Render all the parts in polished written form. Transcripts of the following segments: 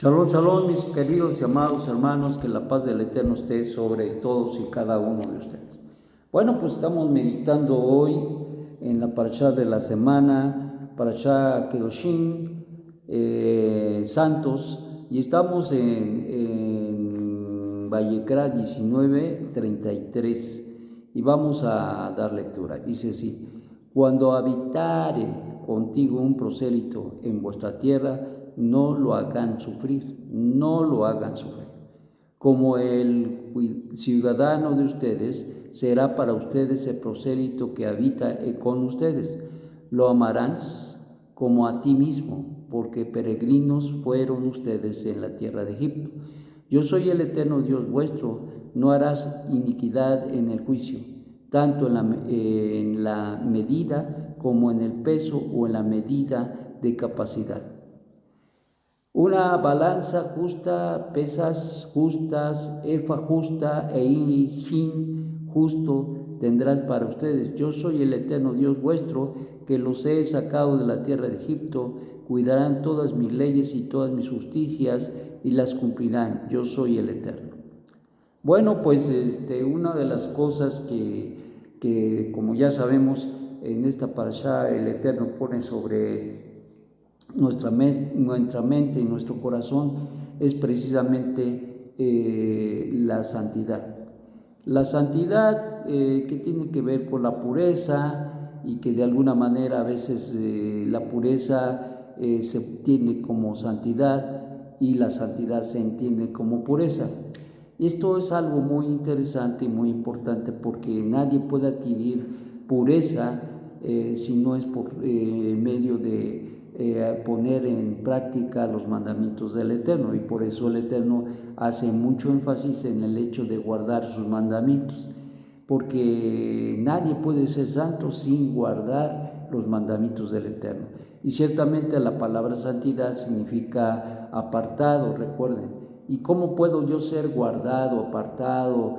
Shalom, shalom, mis queridos y amados hermanos, que la paz del Eterno esté sobre todos y cada uno de ustedes. Bueno, pues estamos meditando hoy en la parashá de la semana, parashá Kedoshim, Santos, y estamos en Vayikra 19:33, y vamos a dar lectura. Dice así: cuando habitare contigo un prosélito en vuestra tierra, no lo hagan sufrir, no lo hagan sufrir. Como el ciudadano de ustedes, será para ustedes el prosélito que habita con ustedes. Lo amarán como a ti mismo, porque peregrinos fueron ustedes en la tierra de Egipto. Yo soy el eterno Dios vuestro, no harás iniquidad en el juicio, tanto en la medida como en el peso o en la medida de capacidad. Una balanza justa, pesas justas, efa justa e hin justo tendrás para ustedes. Yo soy el eterno Dios vuestro, que los he sacado de la tierra de Egipto. Cuidarán todas mis leyes y todas mis justicias y las cumplirán. Yo soy el eterno. Bueno, pues una de las cosas que como ya sabemos, en esta parashá el Eterno pone sobre nuestra mente y nuestro corazón es precisamente la santidad. La santidad que tiene que ver con la pureza, y que de alguna manera a veces la pureza se entiende como santidad y la santidad se entiende como pureza. Esto es algo muy interesante y muy importante, porque nadie puede adquirir pureza si no es por medio de poner en práctica los mandamientos del Eterno, y por eso el Eterno hace mucho énfasis en el hecho de guardar sus mandamientos, porque nadie puede ser santo sin guardar los mandamientos del Eterno. Y ciertamente la palabra santidad significa apartado, recuerden. ¿Y cómo puedo yo ser guardado, apartado,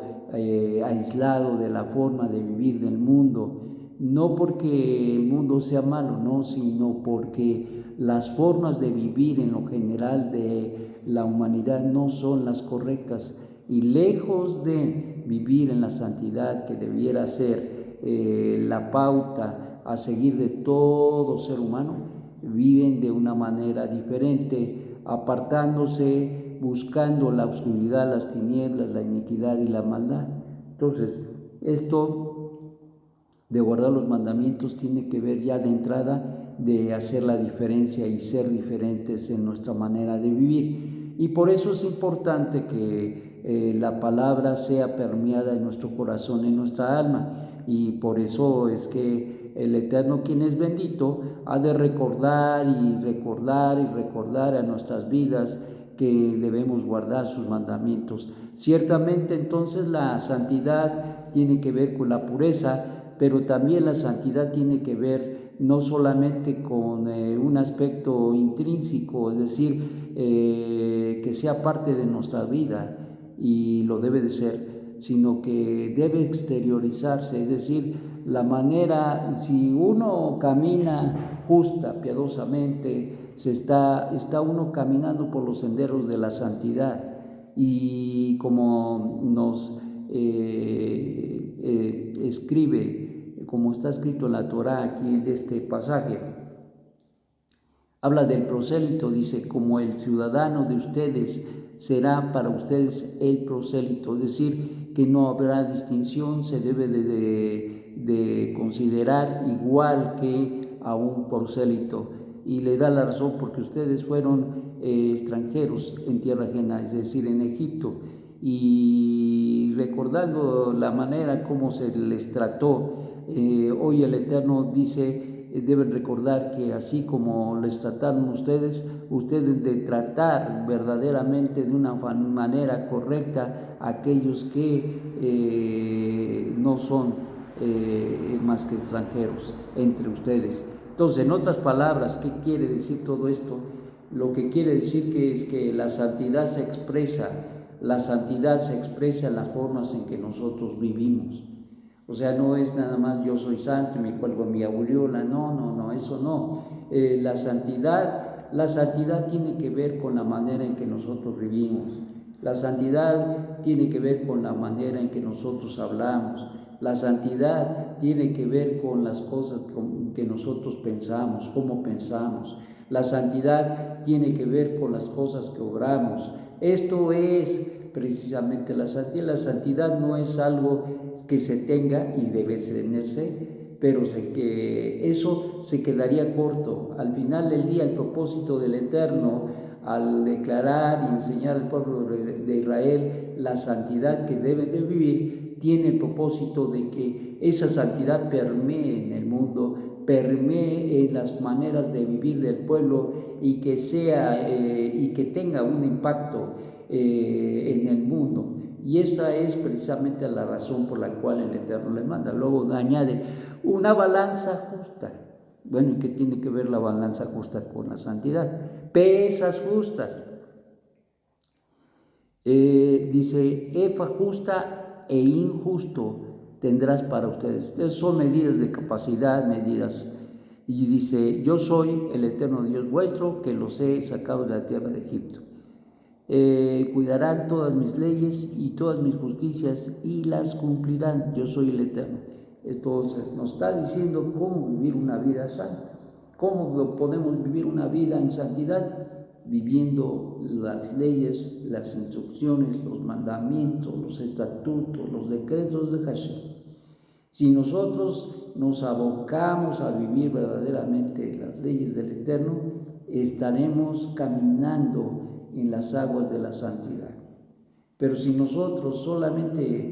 aislado de la forma de vivir del mundo? No porque el mundo sea malo, no, sino porque las formas de vivir en lo general de la humanidad no son las correctas, y lejos de vivir en la santidad que debiera ser la pauta a seguir de todo ser humano, viven de una manera diferente, apartándose, buscando la oscuridad, las tinieblas, la iniquidad y la maldad. Entonces, esto de guardar los mandamientos tiene que ver ya de entrada de hacer la diferencia y ser diferentes en nuestra manera de vivir. Y por eso es importante que la palabra sea permeada en nuestro corazón, en nuestra alma. Y por eso es que el Eterno, quien es bendito, ha de recordar y recordar y recordar a nuestras vidas que debemos guardar sus mandamientos. Ciertamente entonces la santidad tiene que ver con la pureza, pero también la santidad tiene que ver no solamente con un aspecto intrínseco, es decir, que sea parte de nuestra vida, y lo debe de ser, sino que debe exteriorizarse, es decir, la manera, si uno camina justa, piadosamente, está uno caminando por los senderos de la santidad. Y como nos escribe, como está escrito en la Torá aquí de este pasaje, habla del prosélito, dice: como el ciudadano de ustedes será para ustedes el prosélito, es decir, que no habrá distinción, se debe de considerar igual que a un prosélito. Y le da la razón, porque ustedes fueron extranjeros en tierra ajena, es decir, en Egipto, y recordando la manera como se les trató, hoy el Eterno dice: deben recordar que así como les trataron ustedes de tratar verdaderamente de una manera correcta a aquellos que no son más que extranjeros entre ustedes. Entonces, en otras palabras, ¿qué quiere decir todo esto? Lo que quiere decir es que la santidad se expresa en las formas en que nosotros vivimos. O sea, no es nada más yo soy santo y me cuelgo mi aureola, no, eso no. La santidad La santidad tiene que ver con la manera en que nosotros vivimos. La santidad tiene que ver con la manera en que nosotros hablamos. La santidad tiene que ver con las cosas que nosotros pensamos, cómo pensamos. La santidad tiene que ver con las cosas que obramos. Esto es precisamente la santidad. La santidad no es algo que se tenga y debe tenerse, pero que eso se quedaría corto. Al final del día, el propósito del Eterno, al declarar y enseñar al pueblo de Israel la santidad que deben de vivir, tiene el propósito de que esa santidad permee en el mundo, permee en las maneras de vivir del pueblo y que sea y que tenga un impacto en el mundo. Y esta es precisamente la razón por la cual el Eterno le manda. Luego añade una balanza justa. Bueno, ¿y qué tiene que ver la balanza justa con la santidad? Pesas justas. Dice, efa justa e injusto tendrás para ustedes. Estas son medidas de capacidad, medidas. Y dice, yo soy el Eterno Dios vuestro, que los he sacado de la tierra de Egipto. Cuidarán todas mis leyes y todas mis justicias y las cumplirán. Yo soy el Eterno. Entonces nos está diciendo cómo vivir una vida santa. ¿Cómo podemos vivir una vida en santidad? Viviendo las leyes, las instrucciones, los mandamientos, los estatutos, los decretos de Hashem. Si nosotros nos abocamos a vivir verdaderamente las leyes del Eterno, estaremos caminando en las aguas de la santidad. Pero si nosotros solamente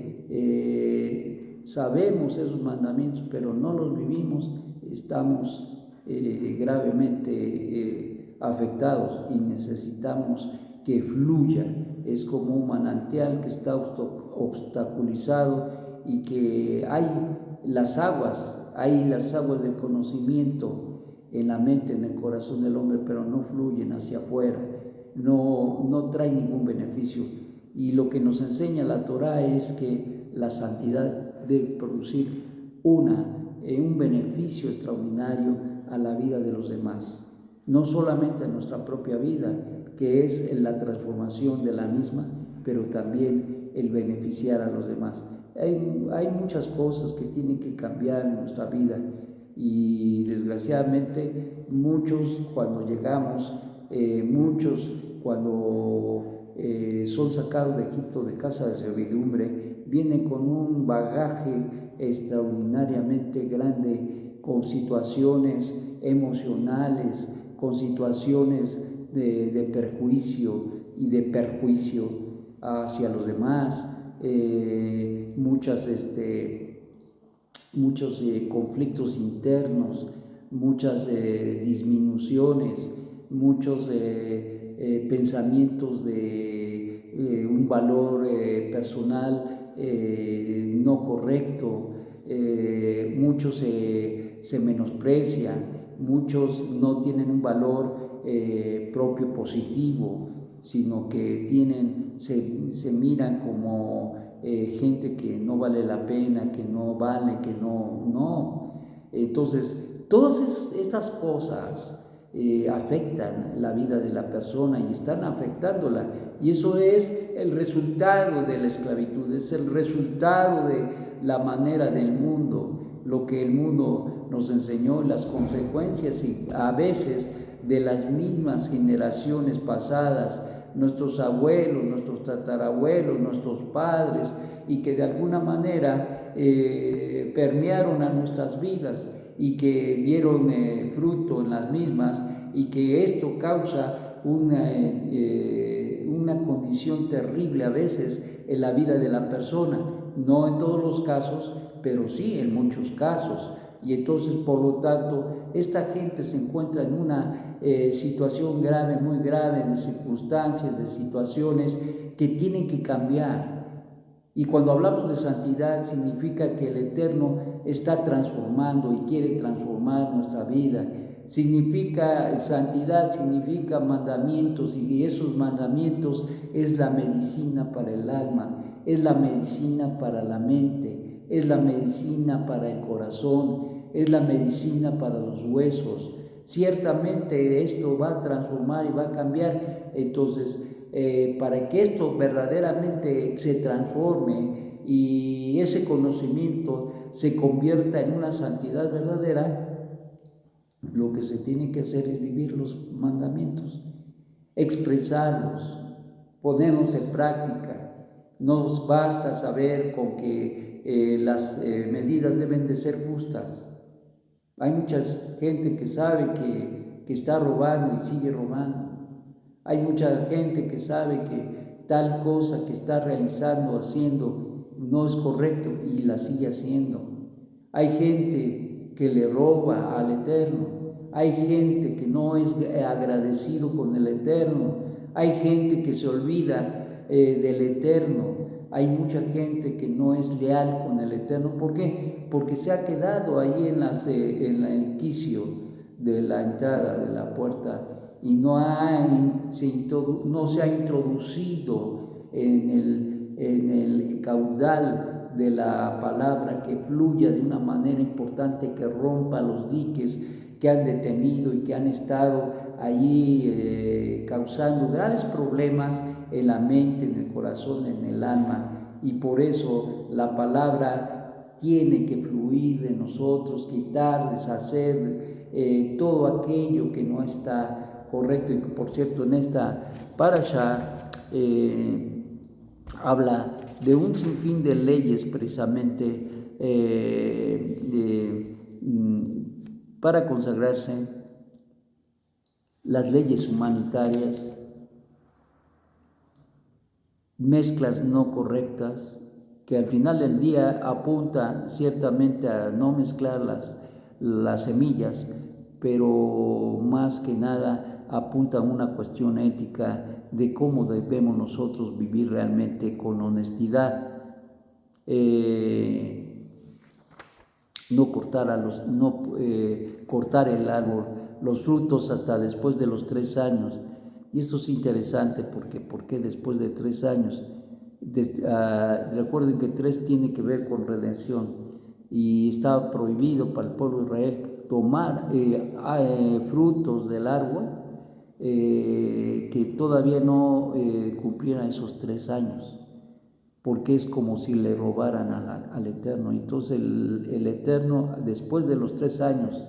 sabemos esos mandamientos, pero no los vivimos, estamos gravemente afectados y necesitamos que fluya. Es como un manantial que está obstaculizado y que hay las aguas del conocimiento en la mente, en el corazón del hombre, pero no fluyen hacia afuera, no traen ningún beneficio. Y lo que nos enseña la Torá es que la santidad debe producir un beneficio extraordinario a la vida de los demás, no solamente a nuestra propia vida, que es la transformación de la misma, pero también el beneficiar a los demás. Hay muchas cosas que tienen que cambiar en nuestra vida y desgraciadamente muchos cuando llegamos, cuando son sacados de Egipto de casa de servidumbre, vienen con un bagaje extraordinariamente grande, con situaciones emocionales, con situaciones de perjuicio y de perjuicio hacia los demás, muchos conflictos internos, muchas disminuciones, muchos pensamientos de un valor personal no correcto, muchos se menosprecian, muchos no tienen un valor propio positivo, sino que se miran como gente que no vale la pena, que no vale, que no. Entonces, todas estas cosas afectan la vida de la persona y están afectándola. Y eso es el resultado de la esclavitud, es el resultado de la manera del mundo, lo que el mundo nos enseñó, las consecuencias y a veces de las mismas generaciones pasadas, nuestros abuelos, nuestros tatarabuelos, nuestros padres, y que de alguna manera permearon a nuestras vidas y que dieron fruto en las mismas, y que esto causa una condición terrible a veces en la vida de la persona, no en todos los casos, pero sí en muchos casos. Y entonces, por lo tanto, esta gente se encuentra en una situación grave, muy grave, de circunstancias, de situaciones que tienen que cambiar. Y cuando hablamos de santidad, significa que el Eterno está transformando y quiere transformar nuestra vida. Santidad significa mandamientos, y esos mandamientos es la medicina para el alma, es la medicina para la mente, es la medicina para el corazón, es la medicina para los huesos. Ciertamente esto va a transformar y va a cambiar. Entonces, para que esto verdaderamente se transforme y ese conocimiento se convierta en una santidad verdadera, lo que se tiene que hacer es vivir los mandamientos, expresarlos, ponerlos en práctica. No basta saber con que las medidas deben de ser justas. Hay mucha gente que sabe que está robando y sigue robando. Hay mucha gente que sabe que tal cosa que está realizando, haciendo, no es correcto y la sigue haciendo. Hay gente que le roba al Eterno. Hay gente que no es agradecido con el Eterno. Hay gente que se olvida del Eterno. Hay mucha gente que no es leal con el Eterno. ¿Por qué? Porque se ha quedado ahí en el quicio de la entrada, de la puerta, y no se ha introducido en el caudal de la palabra, que fluya de una manera importante, que rompa los diques que han detenido y que han estado allí causando graves problemas en la mente, en el corazón, en el alma. Y por eso la palabra tiene que fluir de nosotros, quitar, deshacer todo aquello que no está correcto. Y por cierto, en esta parasha habla de un sinfín de leyes precisamente para consagrarse, las leyes humanitarias, mezclas no correctas, que al final del día apunta ciertamente a no mezclar las semillas, pero más que nada apunta a una cuestión ética de cómo debemos nosotros vivir realmente con honestidad. No cortar el árbol, los frutos hasta después de los 3 años. Y esto es interesante porque ¿por qué después de 3 años? Recuerden que 3 tiene que ver con redención y estaba prohibido para el pueblo de Israel tomar frutos del árbol que todavía no cumplieran esos 3 años, porque es como si le robaran al Eterno. Entonces el Eterno, después de los 3 años,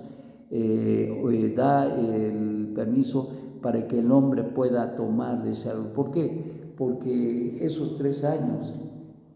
da el permiso para que el hombre pueda tomar de ese árbol. ¿Por qué? Porque esos 3 años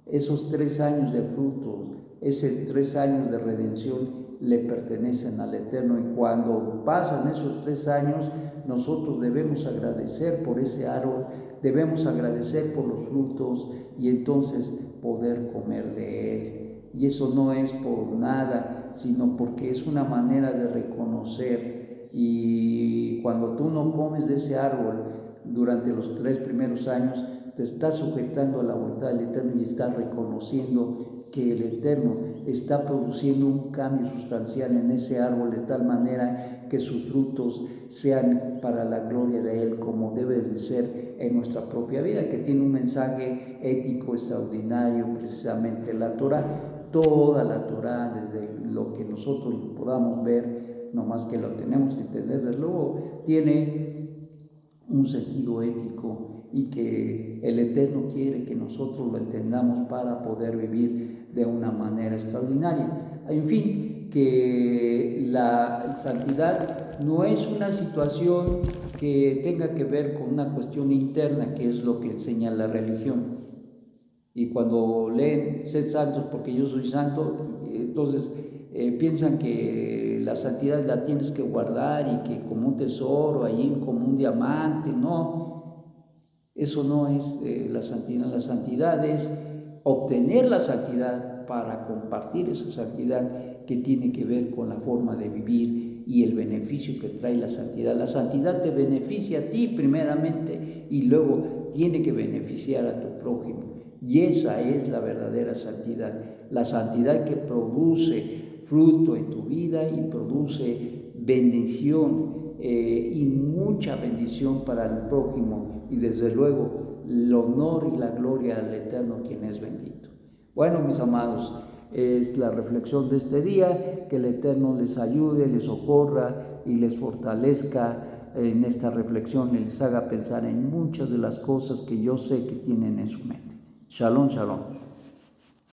de frutos, esos 3 años de redención le pertenecen al Eterno, y cuando pasan esos 3 años, nosotros debemos agradecer por ese árbol, debemos agradecer por los frutos y entonces poder comer de él. Y eso no es por nada, sino porque es una manera de reconocer. Y cuando tú no comes de ese árbol durante los 3 primeros años, te estás sujetando a la voluntad del Eterno y estás reconociendo que el Eterno está produciendo un cambio sustancial en ese árbol, de tal manera que sus frutos sean para la gloria de Él, como debe de ser en nuestra propia vida, que tiene un mensaje ético extraordinario, precisamente la Torah. Toda la Torah, desde lo que nosotros podamos ver, no más que lo tenemos que entender, desde luego, tiene un sentido ético, y que el Eterno quiere que nosotros lo entendamos para poder vivir de una manera extraordinaria. En fin, que la santidad no es una situación que tenga que ver con una cuestión interna, que es lo que enseña la religión. Y cuando leen sed santos porque yo soy santo, entonces piensan que la santidad la tienes que guardar y que como un tesoro, ahí como un diamante. No, eso no es la santidad. La santidad es obtener la santidad para compartir esa santidad, que tiene que ver con la forma de vivir y el beneficio que trae la santidad. La santidad te beneficia a ti primeramente y luego tiene que beneficiar a tu prójimo. Y esa es la verdadera santidad, la santidad que produce fruto en tu vida y produce bendición y mucha bendición para el prójimo, y desde luego el honor y la gloria al Eterno, quien es bendito. Bueno, mis amados, Es la reflexión de este día, que el Eterno les ayude, les socorra y les fortalezca en esta reflexión y les haga pensar en muchas de las cosas que yo sé que tienen en su mente. Shalom, shalom.